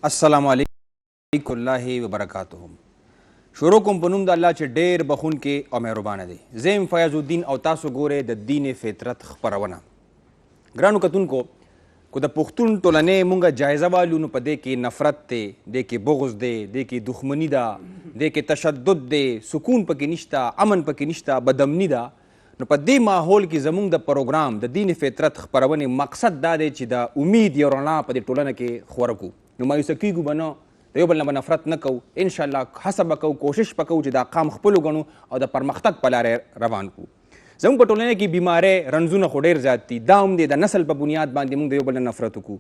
अस्सलामु अलैकुम वरहमतुल्लाहि वबरकातुहू। शोरो कोम په نوم د الله چې ډېر بخونکی او مهربانه دی. زیم فیاض الدین او تاسو ګورئ د دین فطرت خپرونه. ګرانو کتونکو کو د پښتون ټولنې مونږه جایزه والو نو په دې کې نفرت دی، دې کې بغض دی، دې کې دښمني ده، دې کې تشدد دی، سکون پکې نشته، امن پکې نشته، بدامني ده. نو په دې ماحول کې زمونږ د پروګرام د دین فطرت خپرونې مقصد دا دی چې د امید یو رڼا په دې ټولنه کې خوره کړو. نو مایوسه کیږو به نه، د یو بل نه به نفرت نه کوو، انشاءالله هڅه به کوو، کوشش به کوو چې دا قام خپل وګڼو او د پرمختګ په لارې روان کړو. زموږ په ټولنه کې بیمارۍ رنځونه خو ډېر زیات دي. دا هم دی د نسل په بنیاد باندې موږ د یو بل نه نفرت وکړو،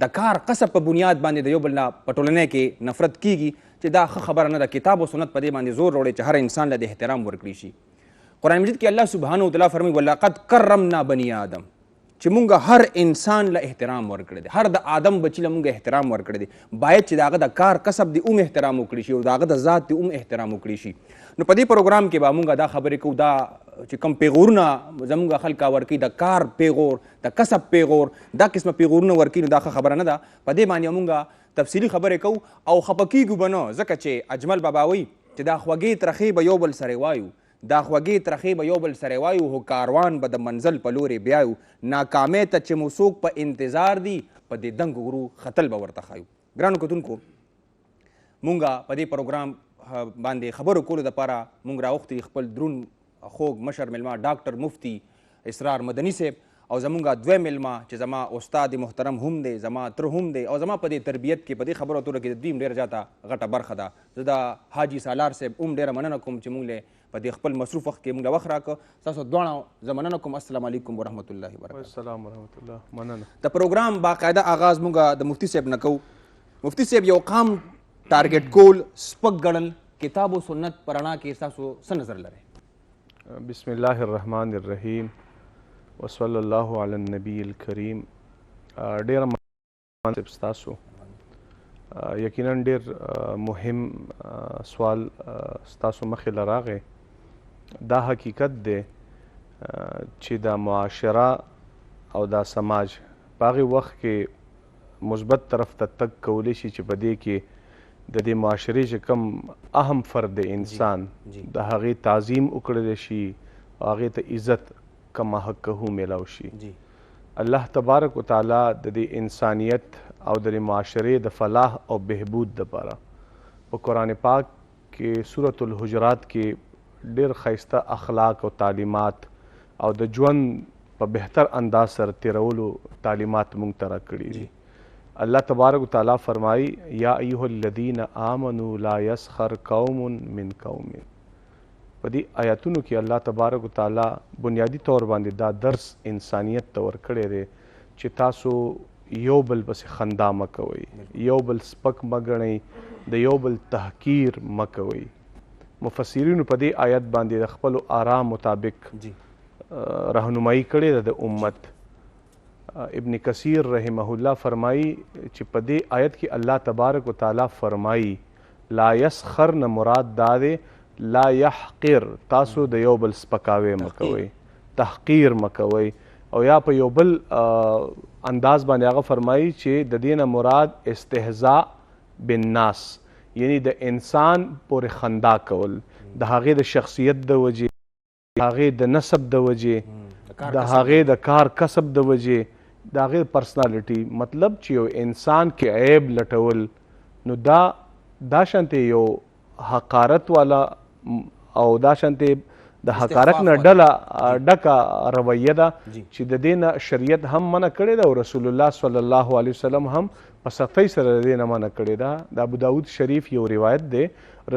د کار کسب په بنیاد باندې د یو بل نه په ټولنه کې نفرت کیږي چې دا ښه خبره نه ده. کتاب او سنت په دې باندې زور وړی چې هر انسان له د احترام ورکړي شي. قرآن مجید کې الله سبحانه وتعالی فرمایي ولقد کرمنا بني آدم، چې مونږ هر انسان له احترام ورکړی دی، هر د آدم بچي له مونږ احترام ورکړی دی. باید چې د هغه د کار کسب دی هم احترام وکړي شي او د هغه د ذات دی هم احترام وکړي شي. نو په دې پروګرام کې به مونږ دا خبرې کوو، دا چې کوم پیغورونه زمونږ خلکه ورکوي، د کار پیغور، د کسب پیغور، دا قسمه پیغورونه ورکوي، نو دا ښه خبره نه ده. په دې باندې مونږ تفصیلي خبرې کوو او خفه کیږو به نه، ځکه چې اجمل بابا وایي چې دا خوږې ترخې به یو بل سره وایو، دا خوږې ترخې به یو بل سره وایو، خو کاروان به د منزل په لورې بیایو. ناکامۍ ته چې مو څوک په انتظار دي، په دې دنګو غرو ختل به ورته ښایو. ګرانو کتونکو مونږ په دې پروګرام باندې خبرو کولو دپاره مونږ راوښتي خپل دروند خوږ مشر مېلمه ډاکټر مفتی اسرار مدني صاحب او زمونږ دویم مېلمه چې زما استاد محترم هم دی، زما تر هم دی او زما په دې تربیت کې په دې خبرو اترو کې د دوی هم ډېره زیاته غټه برخه ده. زه د حاجي سالار صاحب هم ډېره مننه کوم چې مونږ له په دې خپل مصروف وخت کې مونږ له وخت راکړه. تاسو دواړه زه مننه کوم. السلام علیکم ورحمت الله وبرکاته. السلام ورحمت الله. مننه. د پروګرام باقاعده آغاز مونږ د مفتی صاحب نه کوو. مفتی صاحب یو قام ټارګټ کول، سپک ګڼل، کتاب و سنت په رڼا کې تاسو څه نظر لرئ؟ بسم الله الرحمن الرحیم وصلی الله علی النبی الکریم. ډېره مننه ستاسو، یقینا ډېر مهم سوال ستاسو مخې له راغی. دا حقیقت دی چې د معاشره او دا سماج په هغې وخت کې مثبت طرف ته تګ کولی شي چې په دې کې د دې معاشرې چې کوم اهم فرد انسان د هغې تعظیم وکړلی شي او هغې ته عزت کما حقه میلاو شي. الله تبارک وتعالی د دې انسانیت او د دې معاشرې د فلاح او بهبود دپاره په قرآن پاک کې سورة الحجرات کې ډېر ښایسته اخلاق او تعلیمات او د ژوند په بهتر انداز سره تیرولو تعلیمات موږ ته راکړي دي. الله تبارک وتعالی فرمایي یا ایها الذین آمنوا لا یسخر قوم من قوم. په دې آیاتونو کې الله تبارک وتعالی بنیادی طور باندې دا درس انسانیت ته ورکړی دی چې تاسو یو بل پسې خندا مه کوئ، یو بل سپک مه ګڼئ، د یو بل تحقیر مه کوئ. مفسرینو په دې آیت باندې د خپلو آرام مطابق رهنمایي کړې ده د امت. ابن کثیر رحمه الله فرمایي چې په دې آیت کې الله تبارک وتعالی فرمایي لا یسخر نه مراد دا دی لا یحقر، تاسو د یو بل سپکاوی مه کوئ، تحقیر مه کوئ. او یا په یو بل انداز باندې هغه فرمایي چې د دې نه مراد استهزاء بالناس، یعنی د انسان پورې خندا کول د هغې د شخصیت د وجې، د هغې د نسب د وجې، د هغې د کار کسب د وجې، د هغې پرسنالټي. مطلب چې یو انسان کې عیب لټول، نو دا شانتې یو حقارت والا او دا شانتې د حقارت نه ډکه رویه ده چې د دې نه شریعت هم منع کړې ده او رسول الله صلی الله علیه وسلم هم په سختۍ سره د دې نه منع کړې ده. د ابو داود شریف یو روایت دی،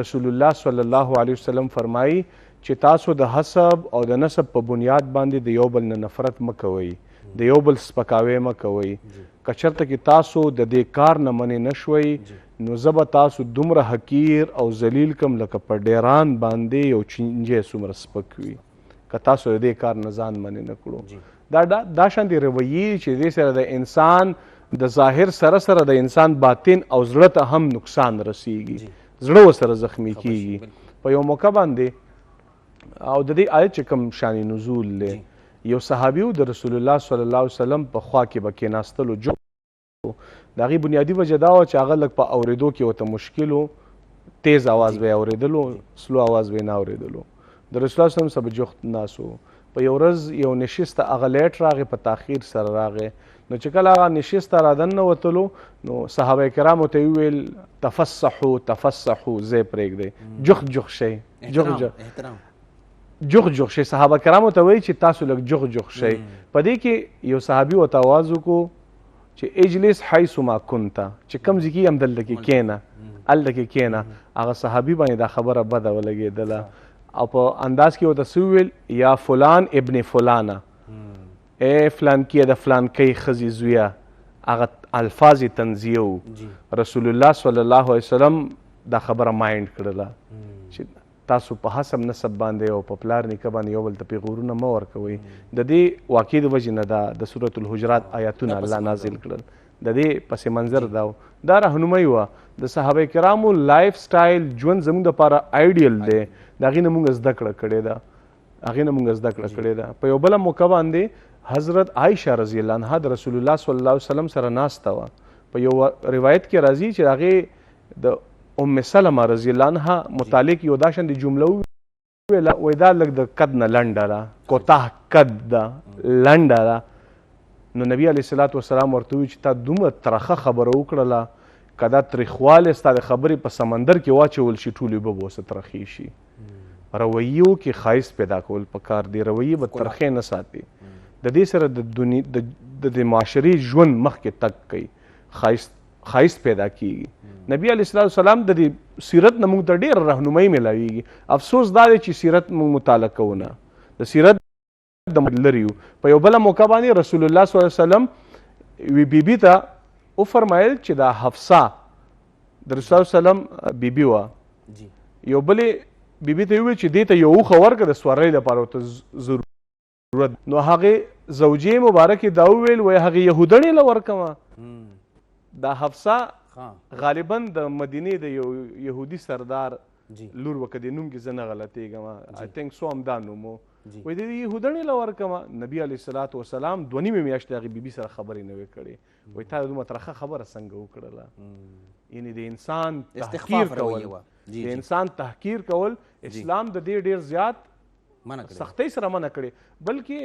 رسول الله صلی الله علیه وسلم فرمایي چې تاسو د حسب او د نسب په بنیاد باندې د یو بل نه نفرت مه کوئ، د یو بل سپکاوی مه کوئ. که چېرته کې تاسو د دې کار نه منې نه شوئ، نو زه به تاسو دومره حقیر او ذلیل کم لکه په ډیران باندې یو چینجی څومره سپک وي، که تاسو د دې کار نه ځان منې نه کړو. دا شانتې رویې چې دې سره د انسان د ظاهر سره سره د انسان باطن او زړه ته هم نقصان رسیږي، زړه ورسره زخمی کیږي. په یو موقع باندې او د دې آیت چې کوم شان نزول دی، یو صحابي د رسول الله صلی الله علیه وسلم په خوا کې به کېناستلو، د هغې بنیادي وجه دا وه چې هغه لږ په اورېدو کې ورته مشکل و، تیز اواز به یې اورېدلو، سلو اواز به یې نه اورېدلو. د رسول الله صلی الله علیه وسلم سره جوخت ناست و. په یو ورځ یو نشست ته هغه لیټ راغی، په تاخیر سره راغی. نو چې کله هغه نشست ته رادننوتلو نو صحابه کرامو ته یې وویل تفسحو تفسحو، ځای پرېږدئ، جوخت جوخت شئ، جوخت جوخت شئ. صحابه کرامو ته وایي چې تاسو لږ جوخت جوخت شئ. په دې کې یو صحابي ورته آواز وکړو چې اجلس حیث ما کنت، چې کوم ځای کې یم دلته کې کښېنه، هلته کې کښېنه. هغه صحابي باندې دا خبره بده ولګېدله او په انداز کې ورته څه وویل یا فلان ابن فلانه، ای فلانکیه د فلانکۍ ښځې زویه. هغه الفاظ یې تنزیه و. رسول الله صلی الله علیه وسلم دا خبره مایند کړله چې تاسو په حسب نسب باندې او په پلار نیکه باندې یو بل ته پیغورونه مه ورکوئ. د دې واقعې د وجې نه د سورة الحجرات آیاتونه الله نازل کړل. د دې پس منظر دا و، دا رهنمایي وه. د صحابه کرامو لایف سټایل ژوند زموږ دپاره آیډیل دی، د هغې نه موږ زده کړه کړې ده، هغې نه موږ زده کړه کړې ده. په یو بله موقع باندې حضرت عایشه رضی الله عنها د رسول الله صلی الله علیه وسلم سره ناسته وه. په یو روایت کې راځي چې هغې د ام سلمه رضی الله عنها متعلق یو داسې جمله وویله، وایي دا لږ د قد نه لنډه ده، کوتاه قد ده، لنډه ده. نو نبي علیه الصلاة وسلام ورته وویل چې تا دومره ترخه خبره وکړله، که دا تریخوالی ستا د خبرې په سمندر کې واچول شي ټولې اوبه به ورسه ترخې شي. رویو کې ښایست پیدا کول پکار دی، رویې به ترخې نه ساتي. د دې سره د معاشرې ژوند مخکې تګ کوي، ښایست پیدا کیږي. نبی علیه الصلاة والسلام د دې سیرت نه موږ ته ډېره رهنمایي میلاویږي. افسوس دا دی چې سیرت موږ مطالعه کوو نه، د سیرت د لرې یو. په یو بله موقع باندې رسول الله صلی الله علیه وسلم یوې بیبي ته وفرمایل چې دا حفصه د رسول الله صلی الله علیه وسلم بیبي وه. یو بلې بیبي ته یې وویل چې دې ته یو اوښه ورکړه د سورلۍ لپاره ورته ضرورت. نو هغې زوجې مبارکې دا وویل وایي هغې یهودنې له ورکمه. دا حفصه غالبا د مدینې د یو یهودي سردار لور وه، که د نوم کې زه نه غلطېږم، آی تھنک سو همدا نوم و. وایي د یهودنې له ورکمه. نبي علیه الصلاة وسلام 2 نیمې میاشتې هغې بیبي سره خبرې نه وې کړې. وایي تا دومره ترخه خبره څنګه وکړله؟ یعنې د انسان تحقیر کول، د انسان تحقیر کول اسلام د دې ډېر زیات سختۍ سره منع کړې. بلکې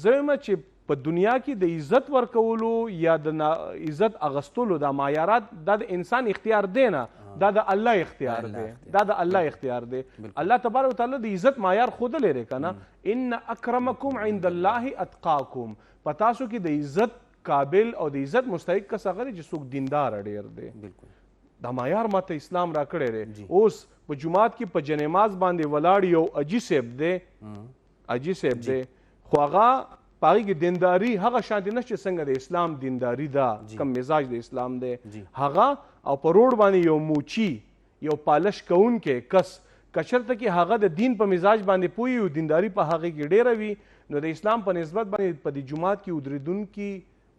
زه وایم چې په دنیا کې د عزت ورکولو یا د عزت اغستلو دا معیارات دا د انسان اختیار دی نه، دا د الله اختیار دی، دا د الله اختیار دی. الله تبارک وتعالی د عزت معیار ښودلی دی که نه، ان اکرمکم عند الله اتقاکم. په تاسو کې د عزت قابل او د عزت مستحق کس هغه دی چې څوک دینداره ډېر دی. دا معیار ماته اسلام را کړی دی. اوس په جومات کې په جنماز باندې ولاړ یو اجي صاحب دی، اجي صاحب دی، خو هغه په هغې کې دینداري هغه شانتې نه چې څنګه د اسلام دینداري ده، کم مزاج د اسلام دی هغه. او په روډ باندې یو موچي، یو پالش کوونکی کس که چېرته کې هغه د دین په مزاج باندې پوهي او دینداري په هغې کې ډېره وي، نو د اسلام په نسبت باندې په دې جومات کې ودرېدونکي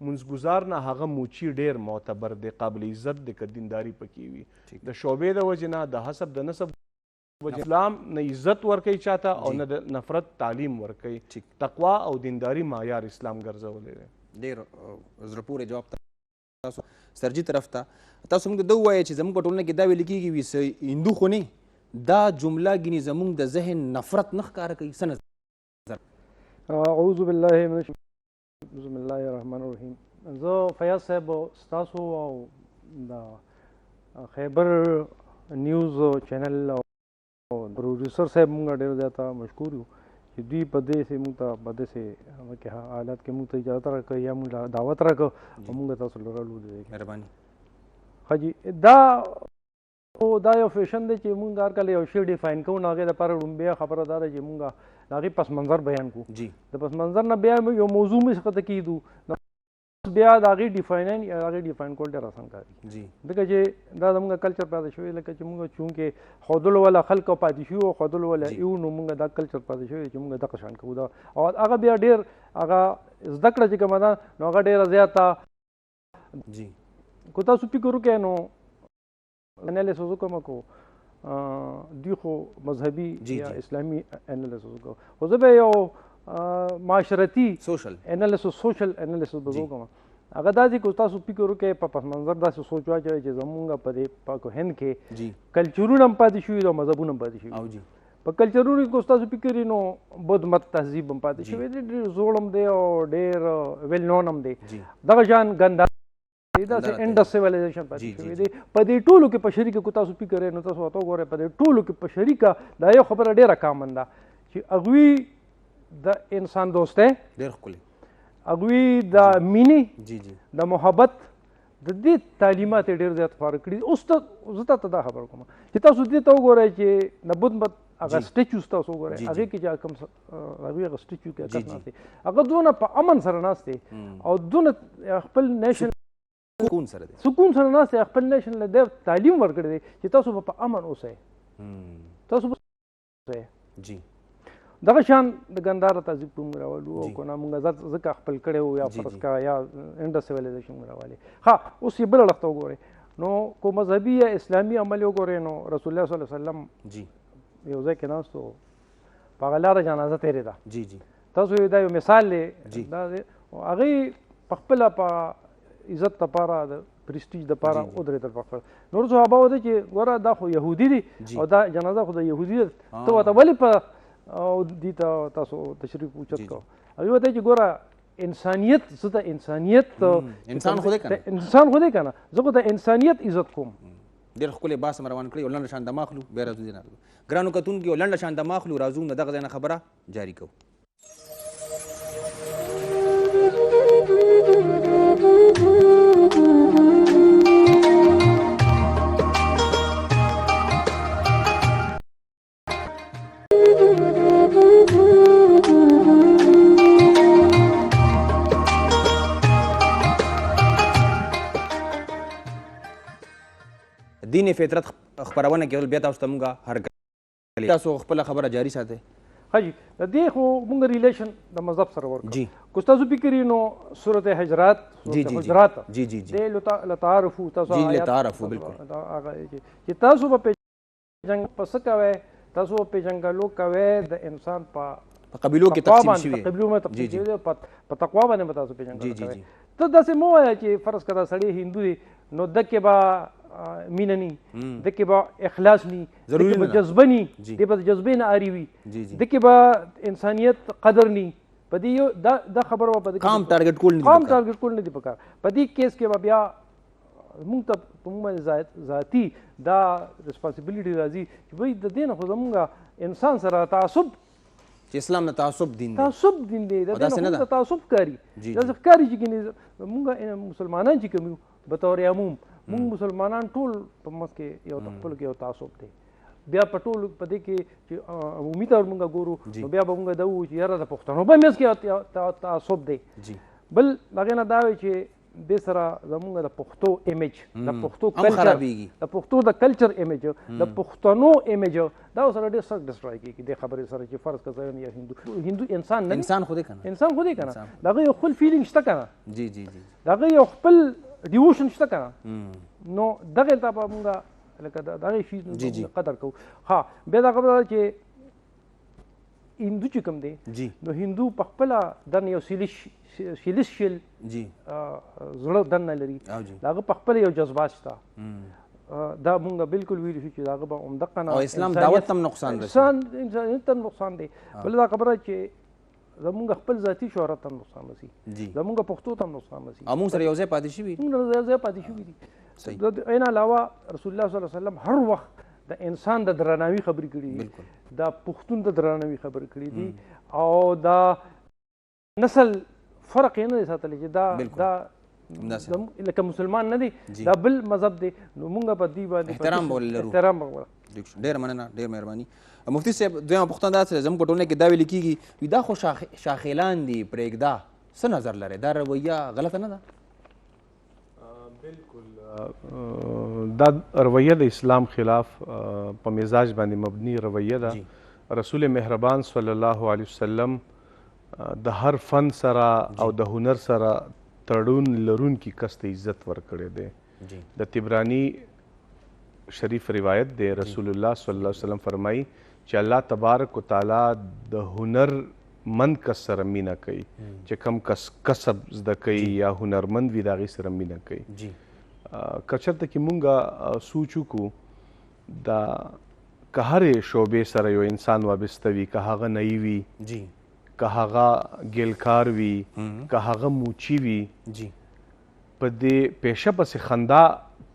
منځګزار نه هغه موچي ډېر معتبر دی، قابل عزت دی که دینداري پکې وي. د شعبې د وجې نه، د حسب د نسب اسلام نه عزت ورکوي چاته او نه د نفرت تعلیم ورکوي. تقوا او دینداري معیار اسلام ګرځولی دی. ډېر زړه پورې جواب تاسو سرجي طرف ته. تاسو موږ ته دا ووایئ چې زموږ په ټولنه کې دا ویل کېږي وي څه هندو خو نه، دا جمله ګینې زموږ د ذهن نفرت نه ښکاره کوي. څه نظر؟ اعوذ بالله من الشیطان، بسم الله الرحمن الرحیم. زه فیاض صاحب ستاسو او د خیبر نیوز چینل او پروډیوسر صاحب مونږ ډېر زیاته مشکور یو چې دوی په دې موږ ته په داسې حالات کې موږ ته اجازت راکړه یا موږ دعوت راکړه او موږ تاسو لرلو دی. مهرباني. ښه جي دا یو فیشن دی چې موږ هر کله یو شی ډیفاین کوو، نو هغې دپاره لومبۍ خبره دا ده چې موږ د هغې پس منظر بیان کړو. د پس منظر نه بیا یو موضوع مې ښکته کېږدو، بیا د هغې ډیفاین کول ډېر اسان کار دي، ځکه چې دا زموږ کلچر پاتې شوی. لکه چې موږ چونکې ښودلو والا خلک پاتې شوي او ښودلو والا یو، نو موږ دا کلچر پاتې شوی چې موږ دغه شان کوو. او هغه بیا ډېر هغه زده کړه چې کومه ده نو هغه ډېره زیاته. که تاسو فکر وکړئ نو انالیسس وکړم کو دوی خو مذهبي یا اسلامي انالیسس وکړو، خو زه به یو معاشرتي سوشل انالیسس به وکړم. هغه دا چې که تاسو فکر وکړئ په پس منظر داسې سوچ واچوئ چې زمونږ په دې پاک هند کې کلچرونه هم پاتې شوي دي او مذهبونه هم پاتې شوي دي. په کلچرونو کې تاسو فکر نو بود مت تهذیب هم پاتې شوی دی، ډېر زوړ هم دی او ډېر ویل نون هم دی. دغه شان ګندهارا داسې انډس سیویلایزیشن پاتې شوی دی. په دې ټولو کې په شریکه که تاسو فکر نو تاسو ورته وګورئ په دې ټولو کې په شریکه دا یو خبره ډېره کامن ده چې هغوی د انسان دوستی، ډېر ښکلی، هغوی د مینې، د محبت، د دې تعلیمات یې ډېر زیات خپاره کړي. اوس ته زه تاسو ته دا خبره کوم چې تاسو دې ته وګورئ چې د بت مت هغه سټیچوز تاسو وګورئ، هغې کې چې کوم هغوی هغه سټیچو کې کس ناست دی، هغه دونه په امن سره ناست دی او دونه خپل نیشن سکون سره ناست دی، خپل نیشن له دی تعلیم ورکړی دی چې تاسو به په امن اوسئ، تاسو به اوسئ. دغه شان د ګندهارا تهذیب په موږ راولو او که نه موږ ځکه خپل کړی وو یا فرض کړه یا انډس سیویلایزیشن موږ راولي. ښه اوس یې بله اړخ ته وګورئ نو که مذهبي یا اسلامي عمل وګورئ نو رسول الله صلی الله علیه وسلم یو ځای کې ناست و، په هغه لاره جنازه تېرېده. تاسو دا یو مثال دی، هغې په خپله په عزت دپاره د پرسټیج دپاره ودرېدل په خپل. نور صحابه وته چې ګوره دا خو یهودي دي او دا جنازه خو د یهودي ده، ته ورته ولې په دې ته تاسو تشریف اوچت کوو؟ هغوی ورته چې ګوره انسانیت، زه د انسانیت انسان خو دی که نه، زه خو د انسانیت عزت کوم. ډېر ښکلی بحث هم روان کړی، یو لنډه شان دمه اخلو بیا راځو دې نه. ګرانو کتونکي یو لنډه شان دمه اخلو، راځو د دغه ځای نه خبره جاري کوو. دین فطرت خپرونه کې بیا تاسو ته مونږ هر تاسو خپله خبره جاري ساتئ. ښه جي، د دې خو مونږ ریلیشن د مذهب سره ورکړو. که تاسو فکر یې نو سورت حجرات دې لتعارفو تاسو لتعارفو بالکل هغه چې تاسو به پېژنګ په څه کوئ، تاسو به پېژنګلو کوئ د انسان په قبیلو کې تقسیم شوي، په قبیلو باندې تقسیم شوي، په تقوا باندې به تاسو پېژنګلو کوئ. ته داسې مه وایه چې فرض کړه سړی هندو دی نو دکې به مینه نی، دکې به اخلاص نی، دکې به جذبه نی، دې به د جذبې نه عاري وي، دکې به انسانیت قدر نی. په دې یو دا خبره به قام ټارګټ کول نه دي پکار. په دې کیس کې به بیا موږ ته په موږ باندې ذاتي دا ریسپانسبیلیټي راځي چې وایي د دې نه خو زمونږ انسان سره تعصب، چې اسلام نه تعصب دین دی، تعصب دین دی، د دې نه خو تعصب ښکاري. داسې ښکاري چې موږ مسلمانان چې کوم یو بطور عموم مونږ مسلمانان ټول په منځ کې یو خپلو کې یو تعصب دی. بیا په ټولو په دې کې چې عمومي طور مونږ ګورو نو بیا به مونږ دا ووایو چې یاره د پښتنو په منځ کې تعصب دی. بل هغې نه دا وایي چې دې سره زمونږ د پښتو ایمیج، د پښتو کلچر، د پښتو د کلچر ایمیج، د پښتنو ایمیج دا سره ډېر سخت ډسټرای کېږي دې خبرې سره چې فرض کړه یا هندو انسان نه، انسان خو دی که نه، انسان خو دی که نه، د هغه یو خپل فیلینګ شته که نه، د هغه یو خپل ډیوشن شته که نه، نو دغې ته به مونږ لکه د هغې شي قدر کوو. ها بیا دا خبره ده چې هندو چې کوم دی نو هندو په خپله دننه یو سیلیسشیل زړه دننه لري، د هغه په خپله یو جذبات شته. دا مونږ بالکل ویلي شو چې د هغه به همدقه او اسلام دعوت ته هم نقصان رسوي، انسانیت ته نقصان دی. بله دا خبره چې زمونږ خپل ذاتي شهرت ته نقصان رسي، زمونږ پښتو ته نقصان رسي، او موږ سره یو ځای پاتې شوي، موږ یو ځای پاتې شوي دي. د عین علاوه رسول الله صلی الله علیه وسلم هر وخت د انسان د درناوي خبرې کړي دي، د پښتون د درناوي خبرې کړي دي، او د نسل فرق یې نه دی ساتلی چې دا لکه مسلمان نه دی، دا بل مذهب دی، نو مونږ په دې باندې احترام به ولرو. احترام به ولرو. ډېره مننه، ډېر مهرباني. مفتي صاحب دویمه پوښتنه دا چې زموږ په ټولنه کې دا ویل کېږي دا خو شاخیلان دي پرېږده، څه نظر لرئ؟ دا رویه غلطه نه ده؟ بالکل دا رویه د اسلام خلاف په مزاج باندې مبني رویه ده. رسول مهربان صلی الله علیه وسلم د هر فن سره او د هنر سره تړون لرونکي کس ته عزت ورکړی دی. د طبرانی شریف روایت دی، رسول الله صلی الله علیه وسلم فرمایي چې الله تبارک و تعالی د هنر مند کس سره مینه کوي چې کم کس کسب زده کوي یا هنرمند وي د هغې سره مینه کوي که چېرته کې مونږ سوچ وکړو دا که هرې شعبې سره یو انسان وابسته وي که هغه نئی وي که هغه ګیلکار وي که هغه موچي وي په دې پیشه پسې خندا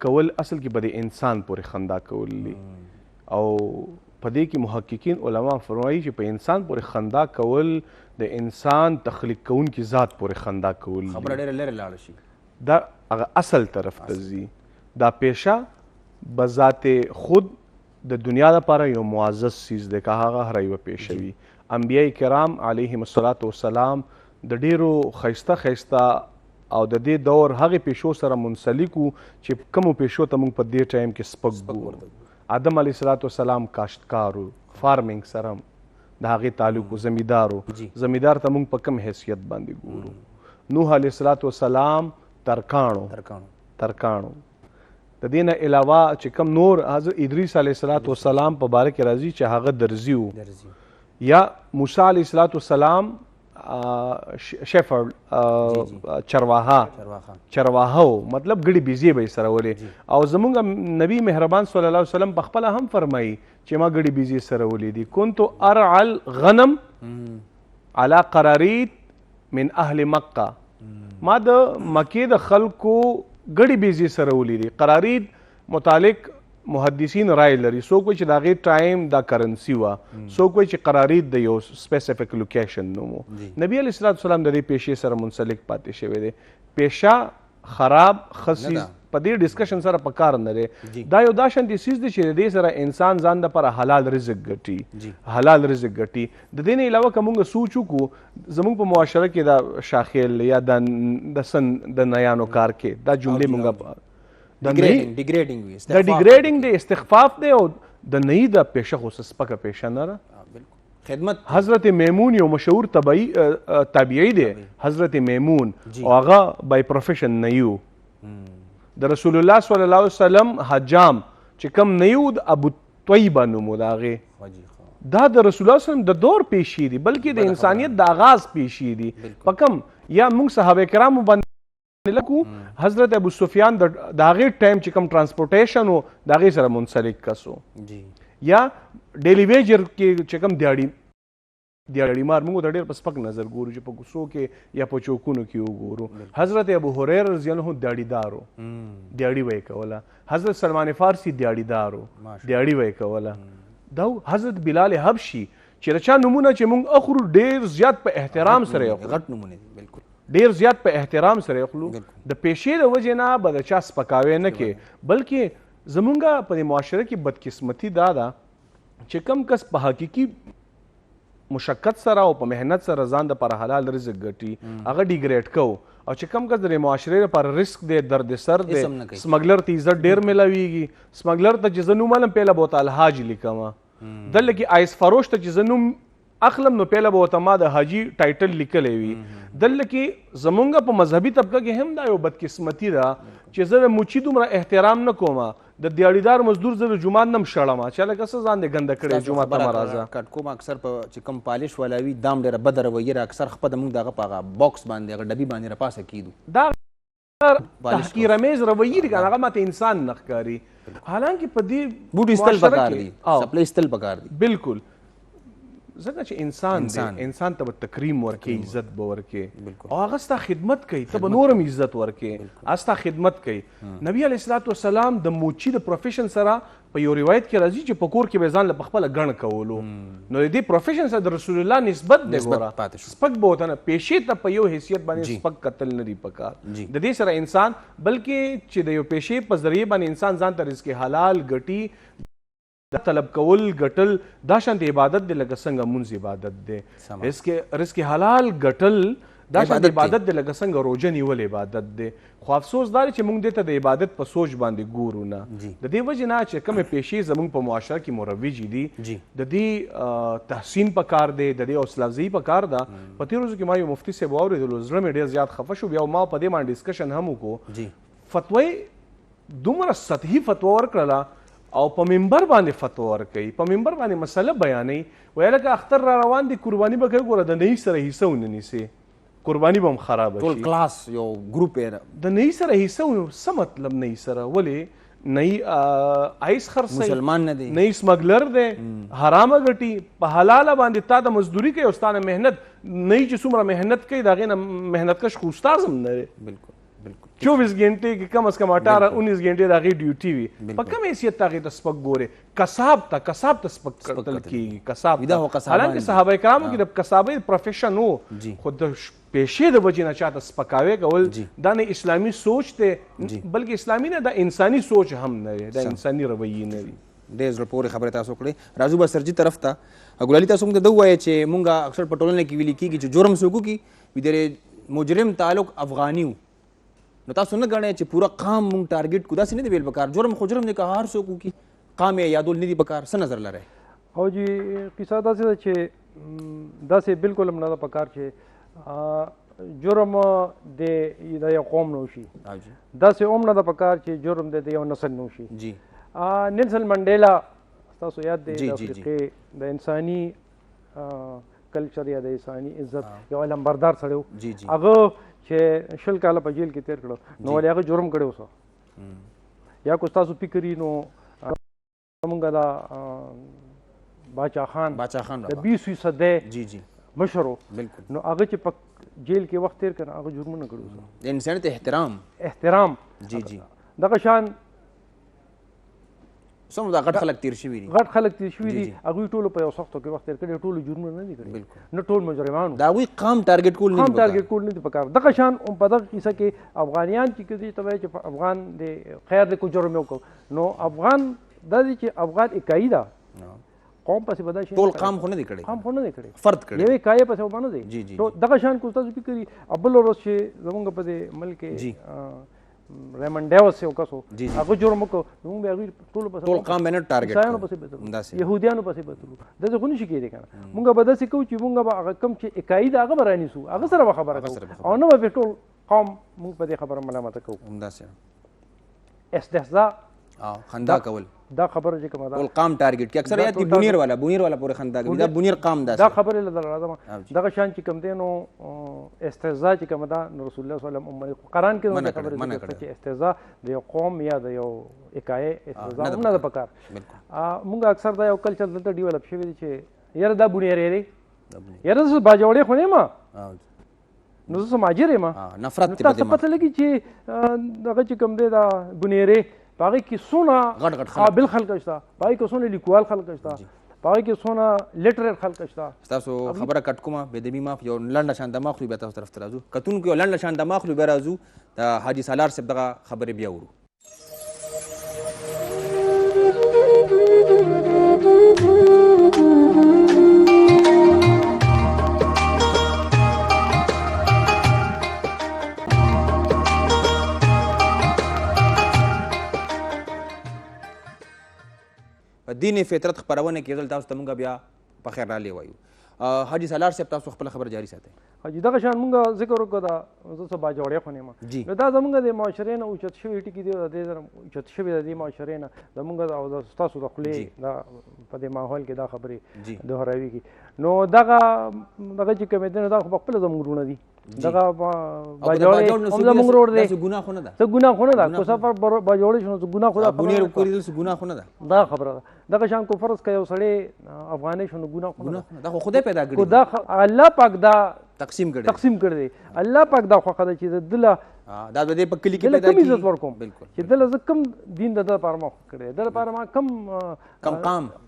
کول اصل کې به د انسان پورې خندا کول دي او په دې کې محققین علما فرمایي چې په انسان پورې خندا کول د انسان تخلیق کوونکي ذات پورې خندا کول دي خبره ډېره لرې لاړه شي دا هغه اصل طرف ته ځي دا پیشه بذات خود د دنیا لپاره یو معزز چیز دی که هغه هره یوه پیشه وي انبیاء کرام علیهم الصلاة والسلام د ډیرو ښایسته ښایسته او د دې دور هغې پیشو سره منسلک وو چې کومو پیشو ته موږ په دې ټایم کې سپک ګورو آدم علیه الصلاة والسلام کاشتکار وو فارمنګ سره د هغې تعلق وو زمیندار وو زمیندار ته موږ په کوم حیثیت باندې ګورو نوح علیه الصلاة والسلام ترکاڼو د دې نه علاوه چې کوم نور حضرت ادریس علیه الصلاة والسلام په باره کې راځي چې هغه درزي وو یا موسی علیه الصلاة والسلام شیفرد چرواها و مطلب ګړي بیزې به یې سره ولې او زمونږ نبی مهربان صلی الله علیه وسلم په خپله هم فرمایي چې ما ګړي بیزې سره ولیدي کنتو ارعى الغنم على قرارید من اهل مکه ما د مکې د خلکو ګړي بیزې سره ولیدي قرارید متعلق محدثین رائے لري څوک وایي چې د هغې ټایم دا کرنسي وه څوک وایي چې قرارید د یو سپیسیفیک لوکیشن نوم و نبي علیه الصلاة والسلام د دې پیشې سره منسلک پاتې شوی دی پیشه خراب ښه څیز په دې ډسکشن سره په کار نه دی دا یو دا شانتې څیز دی چې د دې سره انسان ځان دپاره حلال رزق ګټي د دې نه علاوه که مونږ سوچ وکړو زموږ په معاشره کې دا شاخیل یا د سن د نیانو کار کې دا جملې مونږ د ډیګریډینګ دی استخفاف دی او د نئی د پیشه خو سپکه پیشه نه ده خدمت حضرت میمون یو مشهور تابعی دی حضرت میمون او هغه بای پروفیشن نیو د رسول الله صلی الله علیه وسلم حجام چې کم نیو د ابو طیبه نوم د هغې دا د رسول الله وسلم د دور پیشې دي بلکې د انسانیت د آغاز پیشې دي په کم یا موږ صحابه کرامو باندې لکو حضرت ابو سفیان د هغې ټایم چې کوم ټرانسپورټیشن و د هغې سره منسلک کس و یا ډیلی ویجر کې چې کوم دیاړي مار موږ ته ډېر په سپک نظر ګورو چې په کوڅو کې یا په چوکونو کې وګورو حضرت ابو هريره رضی الله عنه دیاړیدار و دیاړي به یې کوله حضرت سلمان فارسی دیاړیدار و دیاړي به یې کوله دا حضرت بلال حبشي چې د چا نومونه چې موږ اخرو ډېر زیات په احترام سره غټ نومونه بالکل ډیر زیات په احترام سره اخلو د پیشې د وجې نه به د چا سپکاوی نه کې بلکې زمونږ په دې معاشره کې بدقسمتي دا ده چې کم کس په حقیقي مشقت سره او په محنت سره ځان دپاره حلال رزق ګټي هغه ډیګریډ کو او چې کم کس د معاشرې لپاره رسک دی درد سر دی سمګلر ته عزت ډیر ملاویږي سمګلر ته چې زه نوم علم پیله به ورته الحاج لیکمه دلته کې آیس فروش ته چې زه نوم اخلم نو پیله به ورته ما د حاجي ټایټل لیکلی وي دلته کې زمونږ په مذهبي طبقه کې هم دا یو بدقسمتي ده چې زه د موچي دومره احترام نه کوم د دیاړیدار مزدور زه د جومات نه م شړم چې لکه څه ځان دې ګنده کړی جومات ته مه راځه کټ کوم اکثر په چې کوم پالش والا وي دام ډېره بده رویه اکثر خپه د موږ دغه په هغه باکس باندې هغه ډبي باندې راپاسه کیدو دا تحقیرآمیز رویې دي که هغه ماته انسان نه ښکاري حالانکې په دې بوټ ایستل پکار دي سپلی ایستل پکار دي بالکل ځکه چې انسان دی انسان ته به تکریم ورکې عزت به ورکې او هغه ستا خدمت کوي ته به نورم عزت ورکې ستا خدمت کوي نبی علیه الصلاة والسلام د موچي د پروفیشن سره په یو روایت کې راځي چې په کور کې به ځان له پخپله ګڼ کولو نو د دې پروفیشن سره د رسول الله نسبت دی ګوره سپک به ورته نه پیشې ته په یو حیثیت باندې سپک کتل نه دي پکار د دې سره انسان بلکې چې د یو پیشې په ذریعې باندې انسان ځان ته رزق حلال ګټي دا طلب کول ګټل دا شانت عبادت دی لکه څنګه مونځ عبادت دی رزق حلال ګټل دا شانت عبادت دی لکه څنګه روژه نیول عبادت دی خو افسوس دا دی چې موږ دې ته د عبادت په سوچ باندې ګورو نه د دې وجې نه چې کومې پیشې زموږ په معاشره کې مروجې دي د دې تحسین پکار دی د دې حوصله افزایي پکار ده په تېرو ورځو کې ما یو مفتي صاحب واورېدلو زړه مې ډېر زیات خفه شو بیا ما په دې باندې ډسکشن هم وکړو فتوی دومره سطحي فتوا ورکړله او په منبر باندې فتوا ورکوي، په منبر باندې مسله بیانوي، وایي لکه اختر را روان دي قرباني به کوي، ګوره د نهي سره حصه ونه نیسي، قرباني به هم خرابه ټول شي. کلاس یو ګروپ یې د نهي سره حصه څه مطلب نهي سره؟ ولې نهي آیس خرڅوي، مسلمان نه دی، نهي سمګلر دی، حرامه ګټي، په حلاله باندې تا د مزدوري کوي او ستا نه محنت، نهي چې څومره محنت کوي د هغې نه محنت کش خو استاز هم نه دی. بالکل بالکل 24 घंटे की कम से कम 18-19 घंटे दागी ड्यूटी हुई पर कम हैसियत ताकि तस्पक गोरे कसाब तस्पक कतल की कसाब हालांकि सहाबा कराम की कसाबे प्रोफेशन हो खुद पेशे द वजह ना चाहता स्पकावे कवल दा ने इस्लामी सोच थे बल्कि इस्लामी ने दा इंसानी सोच हम न दा इंसानी रवैये ने ډېر زړه پورې خبرې تاسو کړې. راځو به سرجي طرف ته. ګلالي تاسو موږ ته دا ووایه چې مونږ اکثر په ټولنه کې ویلي کېږي چې جرم څوک وکړي وي د مجرم تعلق افغاني و، نو تاسو نه ګڼئ چې پوره قام مونږ ټارګېټ کړو، داسې نه دی ویل پکار. جرم خو جرم دی که هر څوک وکړي، قام یې یادول نه دي پکار. څه نظر لرئ؟ او جی قصه داسې ده چې داسې بالکل هم نه ده پکار چې جرم د یو قوم نه وشي، داسې هم نه ده پکار چې جرم د یو نسل نه وشي. جی نیلسن منډیلا تاسو یاد دی د افریقې د انساني کلچر یا د انساني عزت یو علمبردار سړی و، هغه چې 20 کاله په جیل کې تیر کړو نو ولې هغه جرم کړی اوسه یا کو تاسو فکرې نو موږ دا باچا خان د 20 صدې مشر بالکل نو هغه چې په جیل کې وخت تیر کړ هغه جرمونه کړی اوسه د انسانیت احترام. جی دغه شان سم دا غټ خلک تیر شوي دي، غټ خلک تیر شوي دي، هغوی ټولو په یو سختو کې وخت تیر کړی، ټولو جرمونه نه دي کړي، نه ټول مجرمان د هغوی قام ټارګېټ کول قام ټارګېټ کول نه دي پکار. دغه شان په دغه کیسه کې افغانیان چې کدي ته وایي چې افغان د خیر د کو جرم وکړو نو افغان دا دي چې افغان اکایي ده، قوم پسې بدای شي، ټول قام خو نه دی کړی، قام خو نه دی کړی، فرد کړی، یوې کایې پسې وبانه دی. نو دغه شان کو تاسو فکرې ابل ورځ چې زمونږ په دې ملک ریمن ډیوس یو کس و هغه جرم وکړو نو موږ به هغوی ټول قام به نه ټارګېټ عیسایانو پسې بتلو، یهودیانو پسې بتلو، داسې خو نشي کېدی که نه. موږ به داسې کوو چې موږ به هغه کم چې اکایي ده هغه به رانیسو، هغه سره به خبره کوو او نه به ټول قوم موږ په دې خبره ملامته کوو. همداسې استهزاء خندا کول دا خبره چې کومه ده ټول قام ټارګېټ کې اکثر یاد دي بونیر والا پورې خندا کوي، دا بونیر قام دا خبرې له دغه راځم. دغه شان چې کوم دی نو استهزاء چې کومه ده نو رسول الله صلی الله علیه وسلم قرآن کې نو خبره ده چې استهزاء د یو قوم یا د یو اکایي استهزاء هم نه ده پکار. موږ اکثر دا یو کلچر دلته ډیولپ شوی دی چې یاره دا بونیری دی، یاره زه باجوړی خو نه یم نو زه ماجر یم، نفرت تاسو پته لګي چې دغه چې کوم دی دا بونیری په هغې کې څونه قابل خلک شته، په هغې کې څونه لیکوال خلک شته، په هغې کې څونه لیټریټ خلک شته. ستاسو خبره کټ کومه بېدبي معاف یو لنډه شان دمه اخلو بیا تاسو طرف ته راځو، کتونکو یو لنډه شان دمه اخلو بیا راځو د حاجي سالار صاحب دغه خبرې بیا ورو. دین فطرت خپرونه کې دلته تاسو ته موږ بیا په خیر رالی وایو. حاجي سالار صاحب تاسو خپل خبر جاری ساتئ. حاجي دغه شان موږ ذکر وکړو دا زه څه باجوړی خو نه یم، نو دا زموږ د معاشرې نه اوچت شوي ټکي دي، د دې اوچت شوي د دې معاشرې نه زموږ او د ستاسو د خولې دا په دې ماحول کې دا خبرې دوهراویږي. نو دغه چې کومې دي نو دا خو پخپله زموږ وروڼه دي، دغه باجوړی هم زموږ ورور دی، څه ګناه خو نه ده، څه ګناه خو نه ده، کو سفر باجوړی شو نو څه ګناه خو ده، بونیر کوریدل څه ګناه خو نه ده، دا خبره ده. دغه شان کو فرض که یو سړی افغانی شو نو ګناه خو نه ده، دا خو خدای پیدا کړي، دا الله پاک دا تقسیم کړی دی، الله پاک دا خوښه ده چې دله دا د دې په کلي کې پیدا کړي، عزت ورکوم بالکل چې دله زه کم دین د ده لپاره ما خوښ کړی، د لپاره ما کم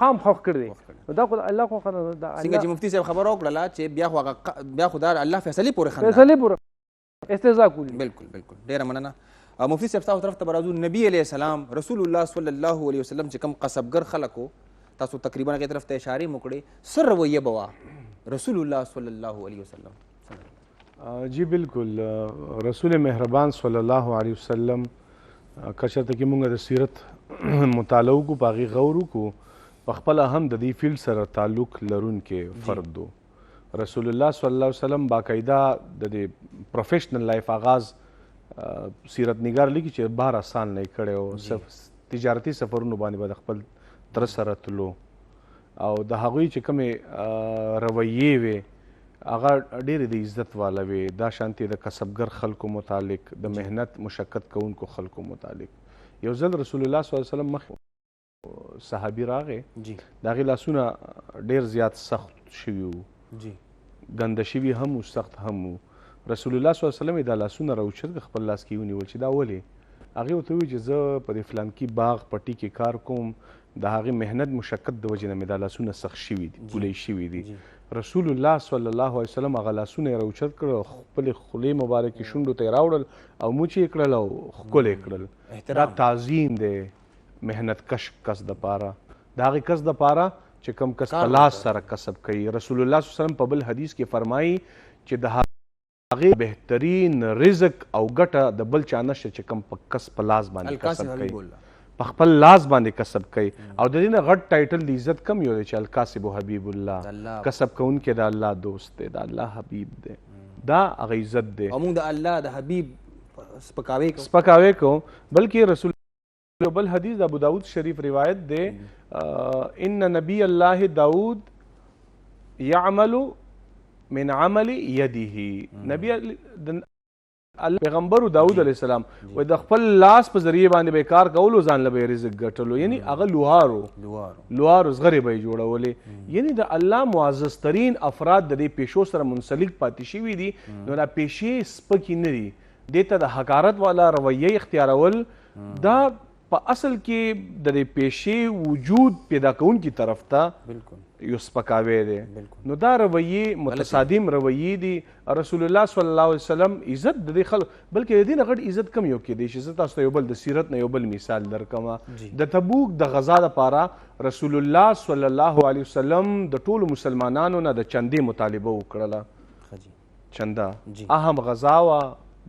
قام خوښ کړی دی، دا خو الله خوښه ده. څنګه چې مفتي صاحب خبره وکړله چې بیا خو دا الله فیصلې پورې خندا فیصلې پورې استهزاء کولی. بالکل ډېره مننه. مفتي صاحب تاسو طرف ته به راځو. نبي علیه السلام رسول الله صلی الله علیه وسلم چې کوم قصبګر خلک و تاسو تقریبا هغې طرف ته اشارې مو کړې، څه رویه به وه رسول الله صلی الله علیه وسلم؟ جی بالکل رسول مهربان صلی الله علیه وسلم کچته کې مونږ د سیرت مطالعه کو په هغې غور وکړو، په خپله هم د دې فیلډ سره تعلق لرونکی فرد دو. رسول الله صلی الله علیه وسلم باقاعده د دې پروفیشنل لایف آغاز سیرت نگار لیکي چې 12 سال نه کړی او صرف تجارتي سفرونو باندې به د خپل تره سره تلو او د هغوی چې کومې رویې وې هغه ډېرې د عزت والا وې. دا شانتې د کسبګر خلکو متعلق، د مهنت مشقت کوونکو خلکو متعلق. یو ځل رسول الله صلی الله علیه وسلم مخ صحابي راغی، د هغې لاسونه ډېر زیات سخت شوي وو، ګنده شوي هم وو، سخت هم وو. رسول الله صلی الله علیه وسلم یې دا لاسونه راوچت کړه، خپل لاس کې ونیول چې دا ولې؟ هغې ورته وویل چې زه په دې فلانکي باغ پټي کې کار کوم، د هغې مهنت مشقت د وجې نه مې دا لاسونه سخت شوي دي، پولی شوي دي. رسول الله صلی الله علیه وسلم هغه لاسونه یې راوچت کړه، خپلې خولې مبارکې شونډو ته یې راوړل او موچ یې کړل او ښکل یې کړل. دا تعظیم دی مهنت کش کس دپاره، د هغې کس دپاره چې کوم کس په لاس سره کسب کوي. رسول الله صلی الله علیه وسلم په بل حدیث کې فرمایي چې د هغې بهترین رزق او ګټه د بل چا نشته چې کوم په کس په لاس باندې کسب کوي، په خپل لاس باندې کسب کوي. او د دې نه غټ ټایټل د عزت کم یو دی چې الکاسب حبیب الله، کسب کوونکی د الله دوست دی، د الله حبیب دی. دا هغه عزت دی. او موږ د الله د حبیب سپکاوی کوو. بلکې رسول بل حدیث د ابو داود شریف روایت دی، ان نبی الله داود یعمل من عمل یده. نبی پیغمبر داود علیه السلام وایي د خپل لاس په ذریعه باندې به کار کولو، ځان له به یې رزق ګټلو. یعنی هغه لوهارو زغرې به یې جوړولې. یعنی د الله معزز ترین افراد د دې پیشو سره منسلک پاتې شوي دي. نو دا پیشې سپکې نه دي، دې ته د حقارت والا رویه اختیارول دا په اصل کې د دې پیشې وجود پیدا کوونکي طرف ته یو سپکاوی دی. نو دا رویې متصادم رویې دي. رسول الله صلی الله علیه وسلم عزت د دې خلکو، بلکې د دې نه غټ عزت کم یو کېدی چې زه تاسو ته یو بل د سیرت نه یو بل مثال درکمه. د تبوک د غزا دپاره رسول الله صلی الله علیه وسلم د ټولو مسلمانانو نه د چندې مطالبه وکړله. چنده اهم غزا وه،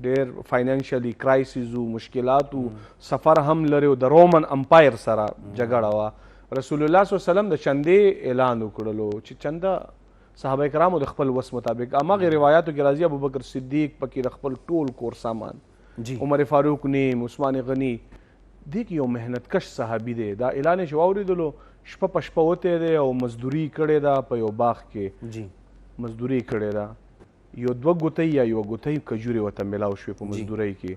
ډېر فاینانشلی کرایسیز و، مشکلات و، سفر هم لري و، د رومن امپایر سره جګړه وه. رسول الله صلی الله علیه وسلم د چندې اعلان وکړلو چې چنده صحابه کرامو د خپل وس مطابق. هماغې روایاتو کې راځي ابوبکر صدیق پکې د خپل ټول کور سامان، عمر فاروق نیم، عثمان غني، دې کې یو محنت کش صحابي دی. دا اعلان یې چې واورېدلو، شپه په شپه وتی دی او مزدوري کړې ده په یو باغ کې، مزدوري کړې ده. یو دوه ګوتۍ یا یوه ګوتۍ کجورې ورته میلاو شوې په مزدورۍ کې.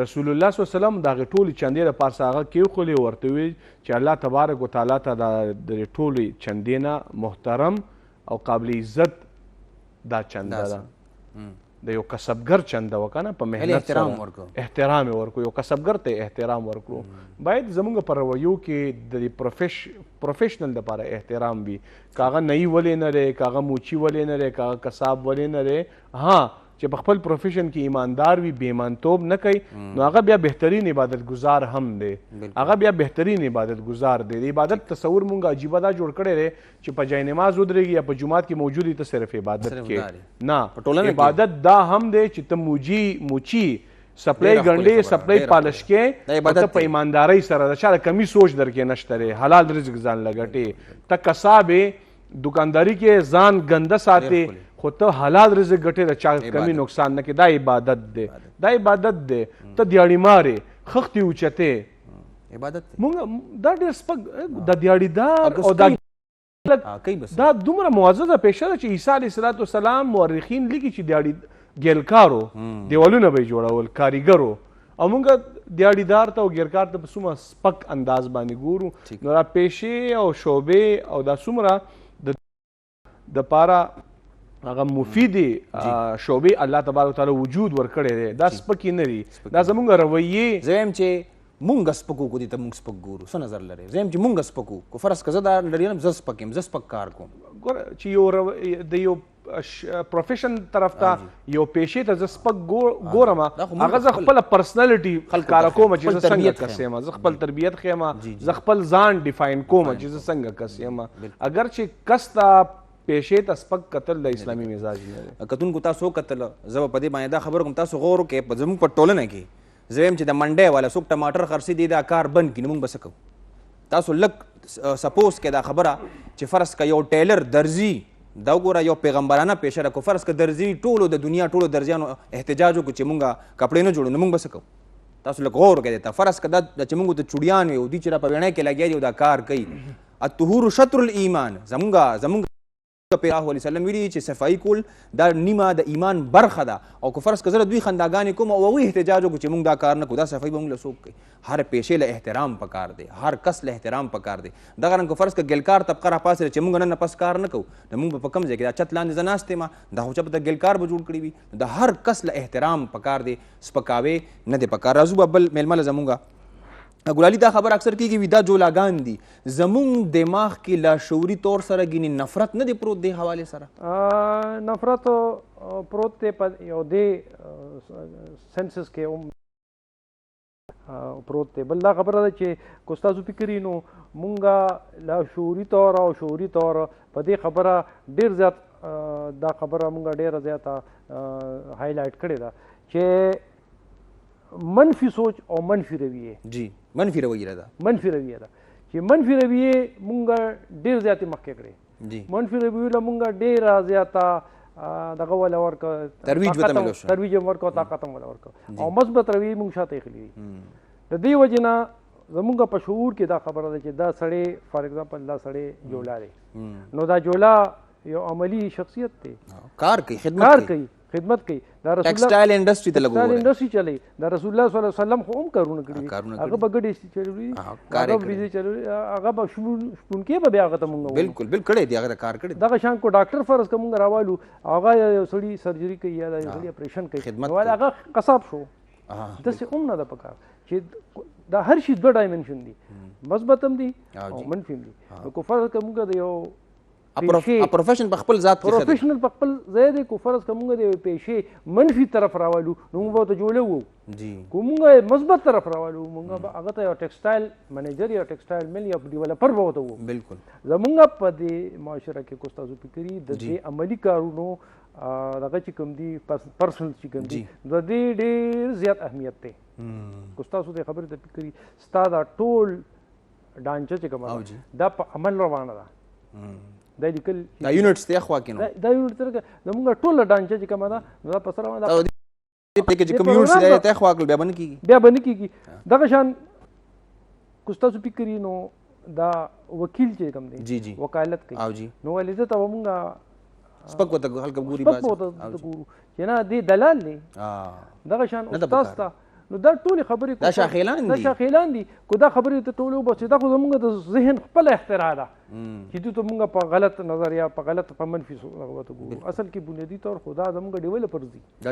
رسول الله صلی الله علیه وسلم د هغې ټولې چندې د پاسه هغه کېښولې، ورته ویل چې الله تبارک وتعالی ته د ټولې چندې نه محترم او قابل عزت دا چنده ده. د یو کسبګر چنده وه که نه، په محنت سره احترام یې ورکړو، یو کسبګر ته احترام ورکړو. باید زموږ په رویو کې د پروفیشنل دپاره احترام وي. که هغه نئی ولې نه دی، که هغه موچي ولې نه دی، که هغه کساب ولې نه دی، ها چې په خپل پروفیشن کې ایماندار وي، بې ایمانتوب نه کوي، نو هغه بیا بهترین عبادت گزار هم دی. هغه بیا بهترین عبادت گزار دی. د عبادت تصور مونږ عجیبه دا جوړ کړی دی چې په جای نماز ودرېږي یا په جومات کې موجود ته صرف عبادت کې نه. عبادت دا هم دی چې ته موچي سپلای ګنډې، سپلای پالش کې، ته په ایماندارۍ سره د چا د کمی سوچ در کې نشته دی، حلال رزق ځان لګټې. ته کساب دکانداری کې ځان ګنده ساتې، خو ته حلال رزق ګټې، د چا کمی نقصان نه کې. دا عبادت دی، دا عبادت دی. ته دیاړي مارې، خښتې اوچتې، عبادت دی. مونږ دا ډېر سپک د دیاړیدار او دا دومره معززه پیشه ده چې عیسی علیه السلام مورخین لیکي چې دیاړي ګیلکارو دیوالونه به یې جوړول، کاریګرو، او مونږ دیاړیدار ته او ګیرکار ته په څومره سپک انداز باندې ګورو. نو دا پیشې او شعبې او دا څومره د پاره هغه مفیدې شعبې الله تبارک وتعالی وجود ورکړی دی، دا سپکې نه دي. دا زموږ رویې. زه وایم چې مونږ سپکو کو دي ته مونږ سپک ګورو، څه نظر لرې؟ زه وایم چې مونږ سپکو کو، فرض که زه دا لري یم، زه سپک یم، زه سپک کار کوم. ګوره چې د یو پروفیشن طرف ته یو پیشې ته زه سپک ګورم، هغه زه خپله پرسنالټي ښکاره کوم چې زه څنګه کس یم، زه خپل تربیت ښیم، زه خپل ځان ډیفاین کوم چې زه څنګه کس یم. اگر چې کس ته پیشې ته سپک کتل د اسلامي مزاج نه دی. کتونکو تاسو وکتل، زه به په دې باندې دا خبره کوم، تاسو غور وکړئ زموږ په ټولنه کې. زه وایم چې د منډۍ والا څوک ټماټر خرڅي دی، دا کار بند کړي، نو موږ به څه کوو؟ تاسو لږ سپوز کې دا خبره چې فرض که یو ټیلر درزي، دا وګوره یو پیغمبرانه پیشه راکړو، فرض که درزي ټولو د دنیا ټولو درزیانو احتجاج وکړو چې مونږ کپړې نه جوړو، نو مونږ به څه کوو؟ تاسو لږ غور وکړئ ته فرض که دا چې موږ ته چوډیان وي او دوی چې را په ویڼۍ کې لګیا دي او دا کار کوي الطهور شطر الایمان زمونږ پیغمبر الله علیه وسلم ویلي چې صفایي کول دا نیمه د ایمان برخه ده او که فرض که زه دوی خنداګانې کوم او هغوی احتجاج وکړو چې موږ دا کار نه کوو دا صفایي به موږ له څوک کوي هر پیشې له احترام پکار دی هر کس له احترام پکار دی دغه رنګ که فرض که ګلکار طبقه راپاڅېده چې موږ نن نه پس کار نه کوو نو موږ به په کوم ځای کې دا چت لاندې زه ناست یم دا خو چا به ته ګلکار به جوړ کړي وي د هر کس له احترام پکار دی سپکاوی نه دی پکار راځو به بل میلمه له زمونږ ګلالي دا خبر اکثر کېږي وي دا جولاګان دي زمونږ دماغ کې لاشعوري طور سره ګینې نفرت نه دی پروت دې حوالې سره نفرت پروت دی په یو دې سنسس کې پروت دی بل دا خبره ده چې که ستاسو فکر وي نو مونږه لاشعوري طور او شعوري طور په دې خبره ډېر زیات دا خبره مونږه ډېره زیاته هایلایټ کړې ده چې منفي سوچ او منفي رویې جی منفي رویه ده منفي رویه ده چې منفي رویې مونږ ډېر زیاتې مخکې کړې جی منفي رویو له مونږ ډېره زیاته دغه وله ورکړه ترویج ورته ملو شو ترویج هم ورکړه طاقت هم وله ورکړه او مثبت رویې مونږ شاته ایښلي دي د دې وجې نه زمونږ په شعور کې دا خبره ده چې دا سړی فار ایگزامپل دا سړی جولا دی نو دا جولا یو عملی شخصیت دی کار کوي خدمت کوي دا رسول الله ټیکسټایل انډستری ته لګو انډستری چلی دا رسول الله صلی الله علیه وسلم خو هم کارونه کړی هغه به ګډې چلوي هغه بيزي چلوي هغه به شپون کې به بیا هغه ته مونږ بالکل کړی دی هغه کار کړی دغه شان کو ډاکټر فرض کوم راوالو هغه یو سړی سرجری کوي یا یو سړی اپریشن کوي ول هغه قصاب شو داسې هم نه ده پکار چې دا هر شي دوه ډایمنشن دي مثبت هم دي او منفي هم دي نو کو فرض کوم د یو پروفیشن په خپل ذات کې پروفیشنل په خپل ځای دی کو فرض کومه د پیشې منفي طرف راوالو نو موږ ته جوړه وو جی کومه مثبت طرف راوالو موږ هغه ته یو ټیکسټایل منیجر یا ټیکسټایل مل یا ډیولپر وته وو بالکل زمونږ په دې معاشره کې کو تاسو فکری د دې عملی کارونو دغه چې کوم دي پرسنل چې کوم دي د دې ډېر زیات اهمیت دی کو تاسو د خبرې د فکری ستاده ټول ډانچه چې کوم دا په عمل روانه ده دا لیکل دا یونټس ته خوا کې نو دا یونټ تر زمونږ ټول ډانچه چې کومه ده نو دا په سره دا په کې چې کوم یونټس ته خوا کول بیا باندې کیږي دغه شان کوستاسو فکر نو دا وکیل چې کوم دی جی وکالت کوي او جی نو ولې ته مونږه سپک وته هلکه ګوري باز چې نه دی دلال دی دغه شان استاد ته نو دا ټول خبرې دا شاخیلان دي کو دا خبرې ته ټول وبس دا خو زمونږ د ذهن خپل اختراع ده چې دوی ته مونږ په غلط نظر یا په غلط په منفي صورت ګورو اصل کې بنیادی طور خدا زمونږ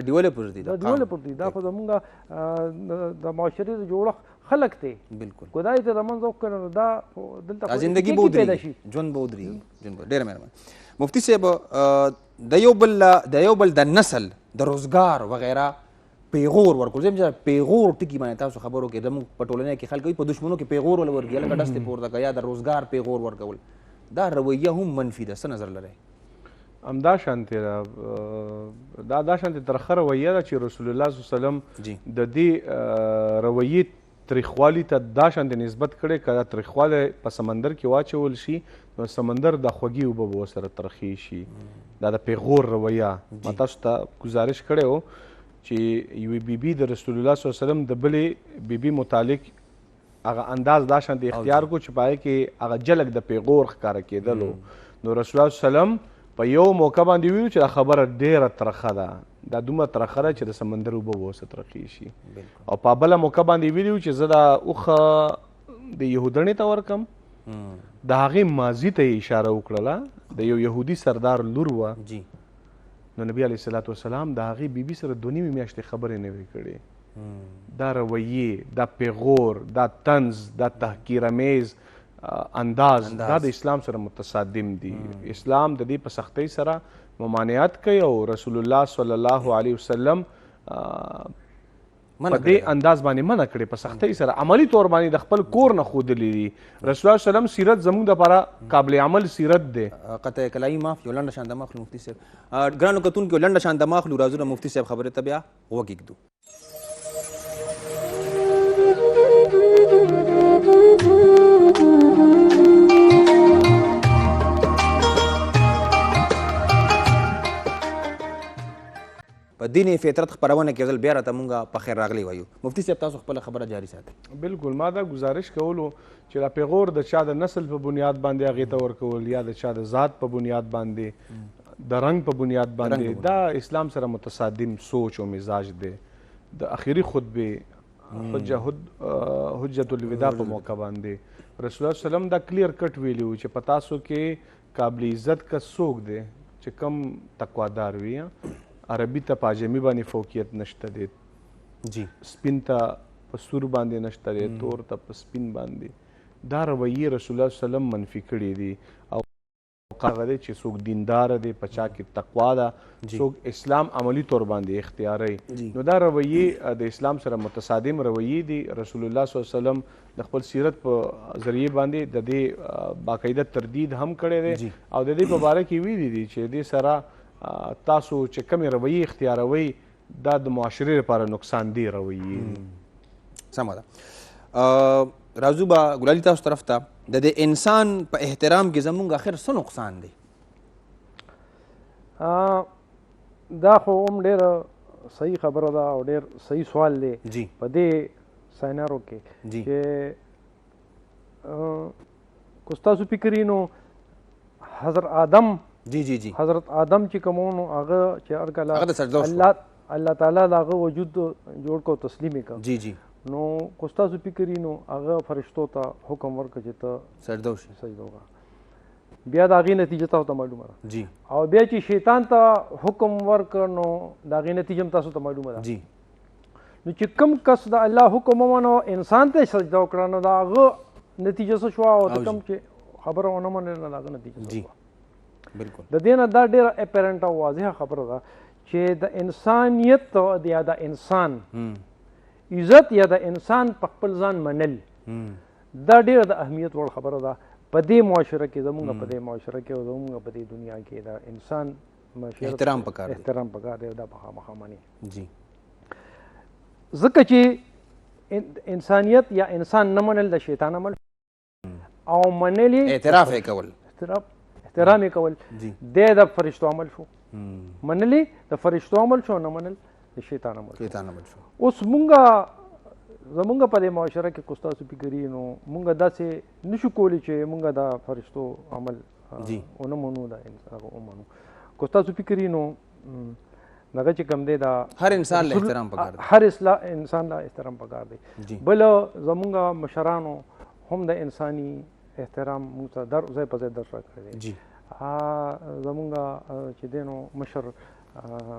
ډیولپرز دي دا خو زمونږ د معاشري جوړښت خلق ته بالکل خدای ته رمنځ وکړو دا دلته زندگی بودري ژوند بودري ډېر مهربان مفتی صاحب د یو بل د نسل د روزګار وغیرہ پیغور ورکول زم چې پیغور ټکی باندې تاسو خبرو کې زموږ په ټولنه کې خلک په دشمنو کې پیغور ول ورګي لکه دسته پورته کیا د روزګار پیغور ورکول دا رویه هم منفي ده څه نظر لري امدا شانتی دا شانتی ترخه رویه ده چې رسول الله صلی الله علیه وسلم د دې رویه تاریخوالي ته دا شانتی نسبت کړي کله تاریخواله په سمندر کې واچول شي نو سمندر د خوږی وب سره ترخی شي دا د پیغور رویه ما تاسو ته گزارش کړو چې یو بیبي د رسول الله صلی الله علیه وسلم د بلې بیبي متعلق هغه انداز دا شان د اختیار کو چې پای کې هغه جلک د پیغور ښکاره کېدلو نو رسول الله صلی الله علیه وسلم په یو موقع باندې ویلو چې دا خبره ډېره ترخه ده دا دومره ترخه ده چې د سمندر اوبه وسه ترخی شي او په بله موقع باندې ویلو چې زه دا اوښه د یهودنې ته ورکم د هغې ماضي ته یې اشاره وکړله د یو یهودي سردار لور وه نو نبی علیه الصلاۃ والسلام د هغې بیبي سره 2 میاشتې خبرې نه وې کړې دا رویې دا پیغور دا طنز دا تحقیرآمیز انداز دا د اسلام سره متصادم دي اسلام د دې په سختۍ سره ممانعت کوي او رسول الله صلی الله علیه وسلم په دې انداز باندې منع کړي په سختۍ سره عملی طور باندې د خپل کور نه ښودلي دي رسول الله صلی الله علیه وسلم سیرت زموږ دپاره قابل عمل سیرت دی قطع کلامي معاف یو لنډه شان د ماخلو مفتي صاحب ګرانو کتونکو لنډه شان د ماخلو راځو د مفتي صاحب خبرې ته بیا غوږ ایږدو په دین فطرت خپرونه کې ځل بیا راته مونږ په خیر راغلی وایو. مفتي صاحب تاسو خپله خبره جاري ساتئ. بالکل ما دا گزارش کولو چې دا پیغور د چا د نسل په بنیاد باندې هغې ته ورکول یا د چا د ذات په بنیاد باندې د رنګ په بنیاد باندې دا اسلام سره متصادم سوچ او مزاج دی. د اخري خطبې حجت الوداع په موقع باندې رسول الله وسلم دا کلیر کټ ویلی و چې په تاسو کې قابل عزت کا څوک دی چې کم تقوادار وي. عربي ته په اجمي باندې فوقیت نشته دی، جی سپین ته په سور باندې نشته دی، تور ته په سپین باندې. دا رویې رسول الله وسلم منفي کړي دي او هغه دی چې څوک دیندار دی، په چا کې تقوا ده، څوک اسلام عملی طور باندې اختیاروي. نو دا رویې د اسلام سره متصادم رویې دي. رسول الله صلی الله علیه وسلم د خپل سیرت په ذریعه باندې د دې باقاعده تردید هم کړی دی او د دې په باره کې ویلي دي چې دې سره تاسو چې کومې رویې اختیاروئ دا د معاشرې لپاره نقصان دی رویې. سمه ده. راځو به ګلالي تاسو طرف ته د دې انسان په احترام کې زمونږ اخر څه نقصان دی؟ دا خو هم ډېره صحیح خبره ده او ډېر صحیح سوال دی په دې ساینارو کې چې که ستاسو فکر نو حضرت آدم حضرت آدم چې کوم نو هغه چې هر کله الله تعالی د هغه وجود جوړ کو تسلیم کړه نو که ستاسو فکر نو هغه فرشتو ته حکم ورکړه چې ته سجده وکړه. بیا د هغې نتیجه تاسو ته معلومه ده او بیا چې شیطان ته حکم ورکړ نو د هغې نتیجه هم تاسو ته معلومه ده. نو چې کوم کس د الله حکم ومنو انسان ته سجده وکړه نو د هغه نتیجه څه شوه او د کوم چې خبره ونه منله نو د هغه نتیجه څه شوه. د دې نه دا ډېره اپیرنټ او واضحه خبره ده چې د انسانیت یا د انسان عزت یا د انسان په خپل ځان منل دا ډېره د اهمیت وړ خبره ده په دې معاشره کې زموږ په دې معاشره کې او زموږ په دې دنیا کې د انسان احترام پکار دی دا په خامخا مني. ځکه چې انسانیت یا انسان نه منل د شیطان عمل او منل اعتراف یې کول احترام یې کول د فرشتو عمل شو. منل د فرشتو عمل شو، نه منل د شیطان عمل شو. اوس زمونږ په دې معاشره کې که ستاسو فکر نو مونږ داسې نشو کولی چې مونږ د فرشتو عمل ونه منو دا هغه ومنو. که ستاسو فکر نو دغه چې کوم دی دا هر انسان له احترام پکار دی، هر انسان له احترام پکار دی. بل زمونږ مشرانو هم د انساني احترام موږ ته ځای په ځای درس راکړی دی. زمونږ چې دی نو مشر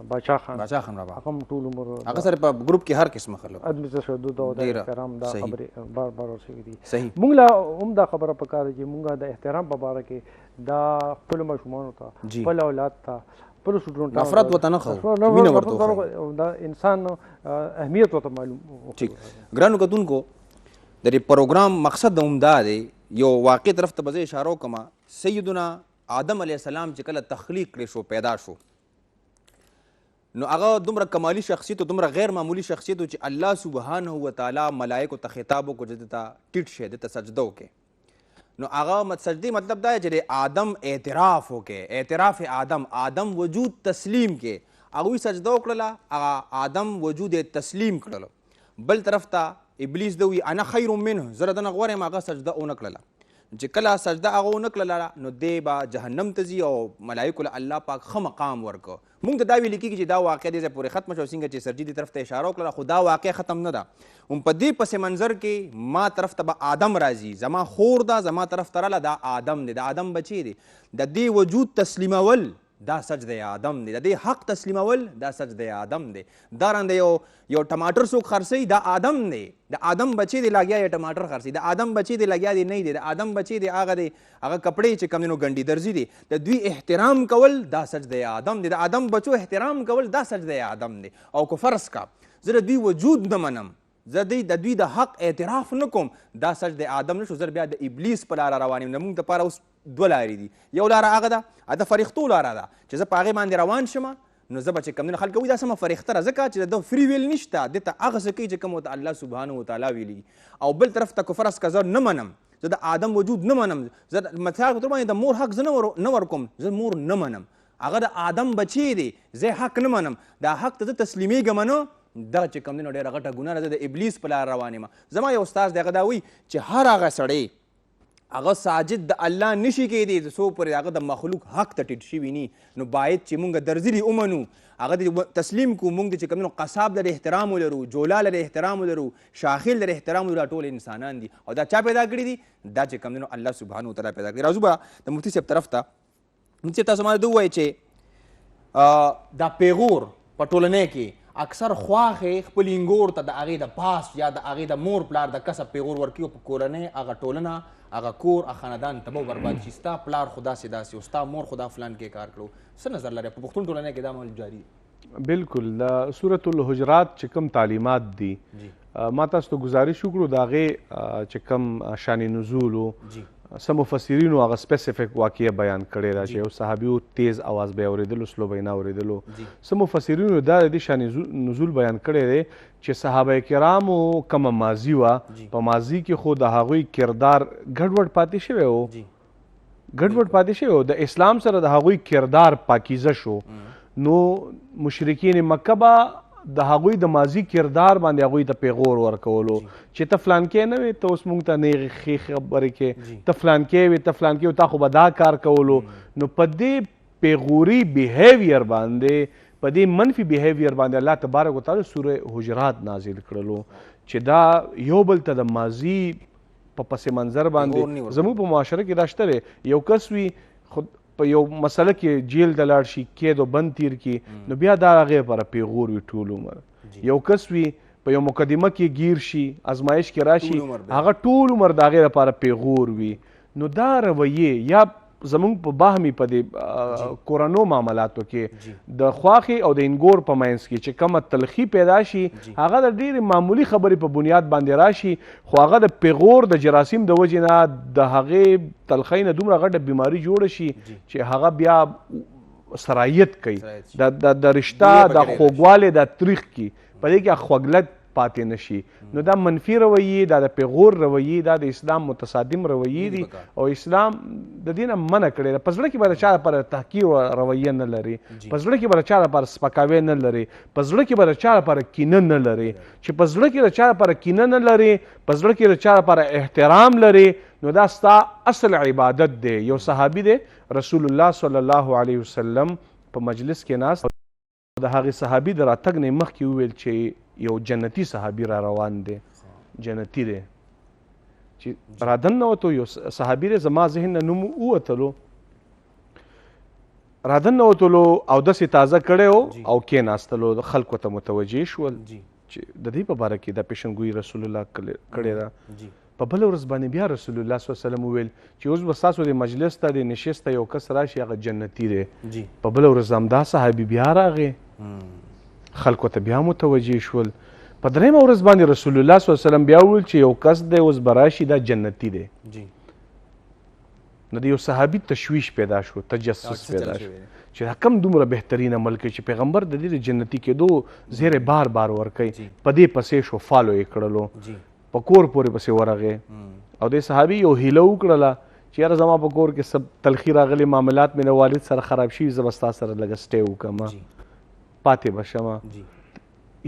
باچا خان رابعه هغه هم ټول عمر هغه سره په ګروپ کې هر قسمه خلک عدم تشدد او د احترام دا خبرې بار بار ورسوي دي. موږ له هم دا خبره پکار دی چې مونږ د احترام په باره کې دا خپلو ماشومانو ته خپل اولاد ته نفرت وته نه خو مینه ورته دا انسان اهمیت وته معلوم. ګرانو کتونکو د دې پروګرام مقصد هم دا دی یو واقع طرف ته به اشاره وکړم. سیدنا آدم علیه السلام چې کله تخلیق کړی شو پیدا شو نو هغه دومره کمالي شخصیت او دومره غیر معمولی شخصیت چې الله سبحانه وتعالی ملائکو ته خطاب وکړو چې ته ټیټ شې دته سجده وکړې. نو هغه سجدې مطلب دا چې آدم اعتراف وکړي، اعتراف آدم وجود تسلیم کې. هغوی سجده وکړله، هغه آدم وجود تسلیم کړلو. بل طرف ته ابلیس د وی انا خیر منه، زه د نه غوره یم، هغه سجده ونه کړله. چې کله سجده هغه ونه کړله نو دی به جهنم ته ځي او ملایکو له الله پاک ښه مقام ورکړه. موږ ته دا ویل کېږي چې دا واقع دې ځای پورې ختمه شوه، څنګه چې سرجي دې طرف ته اشاره وکړله، خو دا واقع ختم نه ده. هم په دې پس منظر کې ما طرف ته به آدم راځي، زما خور ده زما طرف ته راله، دا آدم دی، د آدم بچی دی. د دې وجود تسلیمول دا سجده آدم دی، د دې حق تسلیمول دا سجده آدم دی. دارنګه یو ټماټر څوک خرڅوي دا آدم دی، د آدم بچی دی لګیا یې ټماټر خرڅوي، د آدم بچی دی لګیا دی نه دی، د آدم بچی دی هغه دی هغه کپړې چې کوم دی نو ګنډي درځي دی. د دوی احترام کول دا سجده آدم دی، د آدم بچو احترام کول دا سجده آدم دی. او که فرض کا زه د دوی وجود نه منم، زه د دوی د حق اعتراف نه کوم، دا سجده آدم نشو، زه بیا د ابلیس په لاره روان یم. د موږ دپاره اوس دوه لارې دي، یو لاره هغه ده د فرښتو لاره ده چې زه په هغې باندې روان شم نو زه به چې کوم دی خلک وایي دا سمه فرښته ده، ځکه چې د فری ویل نشته، دې ته هغه څه کوي چې کوم ورته الله سبحانه وتعالی ویلي. او بل طرف ته که فرض که زه نه منم، زه د آدم وجود نه منم، زه مثال په طور باندې د مور حق زه نه ورکوم، زه مور نه منم، هغه د آدم بچی دی، زه حق نه منم، دا حق ته زه تسلیمیږم نه، دغه چې کوم دی نو ډېره غټه ګناه ده، زه د ابلیس په لار روان یم. زما یو استاد دی هغه دا وایي چې هر هغه سړی هغه ساجد د الله نشي کېدی څو پورې هغه د مخلوق حق ته ټیټ شوي ني، نو باید چې مونږ درزلي ومنو، هغه د تسلیم کړو. مونږ چې کوم دی نو قصاب لره احترام ولرو، جولا لره احترام ولرو، شاخیل لره احترام ولرو، ټول انسانان دي او دا چا پیدا کړي دي؟ دا چې کوم دی نو الله سبحانه وتعالی پیدا کړي. راځو به د مفتي صاحب طرف ته. مفتي صاحب تاسو ما ته ووایئ چې دا پیغور په ټولنۍ کې اکثر خواښې خپل انګور ته د هغې د پاس یا د هغې د مور پلار د کسب پیغور ورکوي او په کورنۍ هغه ټولنه هغه کور هغه خاندان تباه و برباد شي. ستا پلار خو داسې داسې او ستا مور خو دا فلان کې کار کړو. څه نظر لرې په پښتون ټولنۍ کې دا عمل جاري دی؟ بالکل د سورة الحجرات چې کوم تعلیمات دي ما تاسو ته ګزارش وکړو د هغې چې کوم شان نزول و څه مفسرینو هغه سپیسیفیک واقعه بیان کړې ده چې یو صحابي تیز اواز به یې اورېدلو سلو به یې نه اورېدلو. څه مفسرینو دا د دې شان نزول بیان کړی دی چې صحابه کرامو کومه ماضي وه په ماضي کې خو د هغوی کردار ګډوډ پاتې شوی و، ګډوډ پاتې شوی و، د اسلام سره د هغوی کردار پاکیزه شو. نو مشرکین مکه به د هغوی د ماضي کردار باندې هغوی ته پیغور ورکولو چې ته فلانکې نه وې، ته اوس موږ ته نیغې ښې خبرې کې، ته فلانکې وې، ته فلانکې وې، تا خو به دا کار کولو. نو په دې پیغوري بیهیویر باندې، په دې منفي بیهیویر باندې الله تبارک وتعالی سوره حجرات نازل کړلو چې دا یو بل ته د ماضي په پس منظر باندې زموږ په معاشره کې دا شته دی. یو کس وي خود په یو مسله کې جیل ته لاړ شي، قید و بند تیر کړي، نو بیا دا هغې لپاره پیغور وي ټول عمر. یو کس وي په یو مقدمه کې گیر شي، ازمایش کې راشي، هغه ټول عمر د هغې لپاره پیغور وي. نو دا رویې یا زمونږ په باهمي په دې کورنو معاملاتو کې د خواښې او د انګور په منځ کې چې کومه تلخي پیدا شي هغه د ډېرې معمولي خبرې په بنیاد باندې راشي، خو هغه د پیغور د جراثیم د وجې نه د هغې تلخۍ نه دومره غټه بیماري جوړه شي چې هغه بیا سرایت کوي، د رشته د خوږوالی د تریخ کی په دې کې خوږلت پاتې نشي. نو دا منفي رویې، دا د پیغور رویې، دا د اسلام متصادم رویې دي او اسلام د دې نه منع کړی ده. په زړه کې به د چا لپاره تحقیر رویه نه لري، په زړه کې به د چا لپاره سپکاوی نه لري، په زړه کې به د چا لپاره کینه نه لري. چې په زړه کې د چا لپاره کینه نه لري، په زړه کې د چا لپاره احترام لري، نو دا ستا اصل عبادت دی. یو صحابي دی رسول الله صلی الله علیه وسلم په مجلس کې ناست، د هغې صحابي د راتګ نه مخکې وویل چې یو جنتي صحابي را روان دی، جنتي دی. چې را دننوتو یو صحابي دی، زما ذهن نه نوم ووتلو، را دننوتلو او داسې تازه کړی و او کېناستلو، خلکو ته متوجه شول چې د دې په باره کې دا پیشنګویي رسول الله کړې ده. په بله ورځ باندې بیا رسول الله صلی الله علیه وسلم وویل چې اوس به ستاسو د مجلس ته د نشست ته یو کس راشي هغه جنتي دی. په بله ورځ همدا صحابي بیا راغی، خلکو ته بیا متوجه شول. په درېیمه ورځ باندې رسول الله صلی الله علیه وسلم بیا وویل چې یو کس دی اوس به راشي دا جنتي دی. نو د یو صحابي تشویش پیدا شو، تجسس پیدا شو چې دا کم دومره بهترین عمل کوي چې پیغمبر د دې جنتي کېدو زیری بار بار ورکوي. په دې پسې شو، فالو یې کړلو، په کور پورې پسې ورغې او د صحابي یو هیله وکړله چې یاره زما په کور کې سب تلخي راغلي معاملات مې د والد سره خراب شوي، زه به ستا سره لږه سټی وکړم، پاتې به شمه.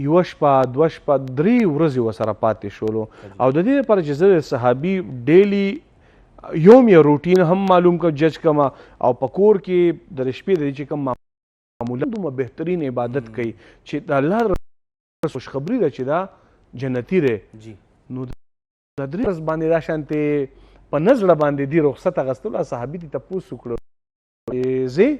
یوه شپه، دوه شپه، 3 ورځې ورسره پاتې شولو او د دې لپاره چې زه د صحابي ډیلی یوم یا روټین هم معلوم کړم، جج کړم او په کور کې د شپې د دې چې کوم معمولا دومره بهترین عبادت کوي چې د الله خوشخبري ده چې دا جنتي دی. نو د 3 ورځ باندې دا شانتې په نزړه باندې دې رخصت اخیستلو، صحابي دې تپوس وکړو زه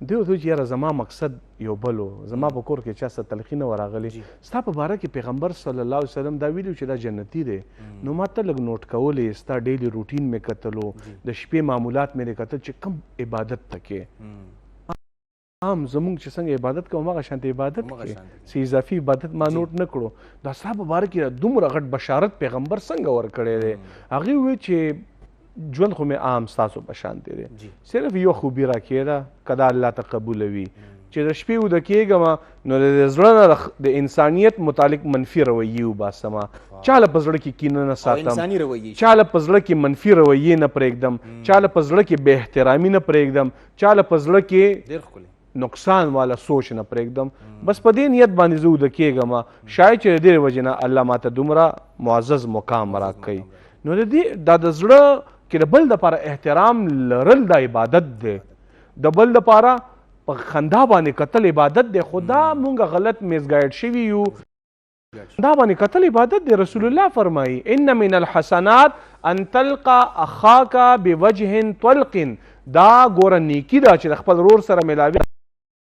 دی ورته چې یاره زما مقصد یو بل و، زما په کور کې چا څه تلخي نه وراغلې، ستا په باره کې پیغمبر صلی الله علیه وسلم دا ویلي چې دا جنتي دی. نو ما ته لږ نوټ کولې، ستا ډیلی روټین مې کتلو، د شپې معمولات مې کتل چې کم عبادت ته کې عام زمونږ چې څنګه عبادت کوو هغه شانتې عبادت کې څه اضافي عبادت ما نوټ نه کړو. دا ستا په باره کې دومره غټ بشارت پیغمبر څنګه ورکړی دی؟ هغې وویل چې ژوند خو مې عام ستاسو په شانتې دی، صرف یو خوبي راکې ده که دا الله ته قبوله وي چې د شپې وده کېږم نو د زړه نه د انسانیت متعلق منفي رویې وباسم، چاله په زړه کې کینه نه ساتم، انساني رویې چاله په زړه کې منفي رویې نه پرېږدم، چاله په زړه کې بې احترامي نه پرېږدم، چاله په زړه کې ډېر ښکلی نقصان والا سوچ نه پرېږدم. بس په دې نیت باندې زه وده کېږم شاید چې د دې وجې نه الله ماته دومره معزز مقام راکوي. نو د دې دا د زړه کې د بل دپاره احترام لرل دا عبادت دی، د بل دپاره په خندا باندې کتل عبادت دی. خو دا مونږ غلط میزګایډ شوي یو، دا باندې کتل عبادت دی. رسول الله فرمایي ان من الحسنات ان تلقى اخاك بوجه طلق، دا ګوره نیکي ده چې د خپل ورور سره ملاوي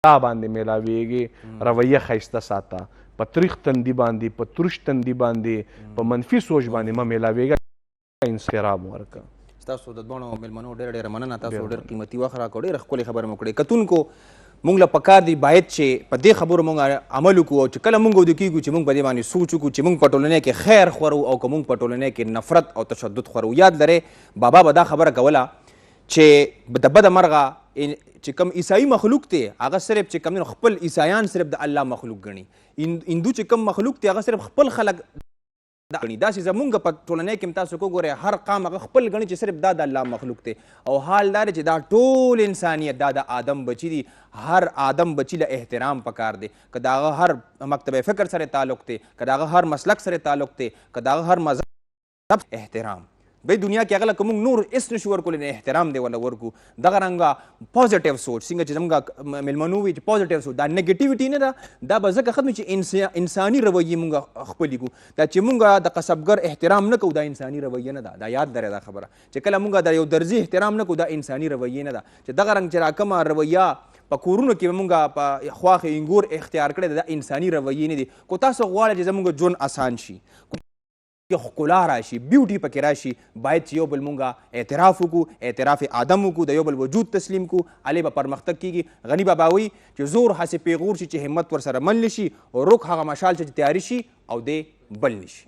دا باندې ملاویږي. رویه ښایسته ساته، په تریخ تندي باندې، په ترش تندي باندې، په منفي سوچ باندې مه ملاویږه، انصرام ورکه. ستاسو د دواړو مېلمنو ډېره مننه، تاسو ډېر قیمتي وخت راکړو، ډېره ښکلې خبره مو کړې. کتونکو مونږ له پکار دی باید چې په دې خبرو مونږ عمل وکړو، او چې کله مونږ وده کېږو چې مونږ په دې باندې سوچ وکړو چې مونږ په ټولنۍ کې خیر خورو او که مونږ په ټولنۍ کې نفرت او تشدد خورو. یاد لرئ بابا به دا خبره کوله چې د بده مرغه چې کوم عیسائی مخلوق دی هغه صرف چې کوم خپل عیسایان صرف د الله مخلوق ګڼي، هندو چې کوم مخلوق دی هغه صرف خپل خلک ګڼي. داسې زمونږ په ټولنۍ کې تاسو وګورئ هر قام هغه خپل ګڼي چې صرف دا د الله مخلوق دی. او حال دا دی چې دا ټول انسانیت دا د آدم بچي دي، هر آدم بچي له احترام پکار دی، که د هغه هر مکتب فکر سره تعلق دی، که د هغه هر مسلک سره تعلق دی، که د هغه هر مذهب احترام. بھئی دنیا کې هغه که موږ نور هېڅ نشو ورکولی نه احترام دی ولا ورکو. دغه رنګه پازیټیو سوچ څنګه چې زموږ میلمنو وي چې پازیټیو سوچ دا نیګیټیویټي نه ده، دا به ځکه ختمي چې انساني رویې موږ خپلې کړو. دا چې موږ د قصبګر احترام نه کوو دا انساني رویه نه ده. دا یاد لرئ دا خبره چې کله موږ د یو درزي احترام نه کوو دا انساني رویه نه ده. چې دغه رنګ چې راکمه رویه په کورونو کې موږ په خواښې انګور اختیار کړی دا انساني رویې نه دي. کو تاسو غواړئ چې زموږ ژوند اسان شي، ښکلا راشي، بیوټي پکې راشي، باید چې یو بل مونږه اعتراف وکړو، اعتراف آدم وکړو، د یو بل وجود تسلیم کړو، هلې به پرمختګ کېږي. غني بابا وایي چې زور هسې پیغور شي چې همت ورسره مل نه شي، روک هغه مشال چې تیاري شي او دی بل نه شي.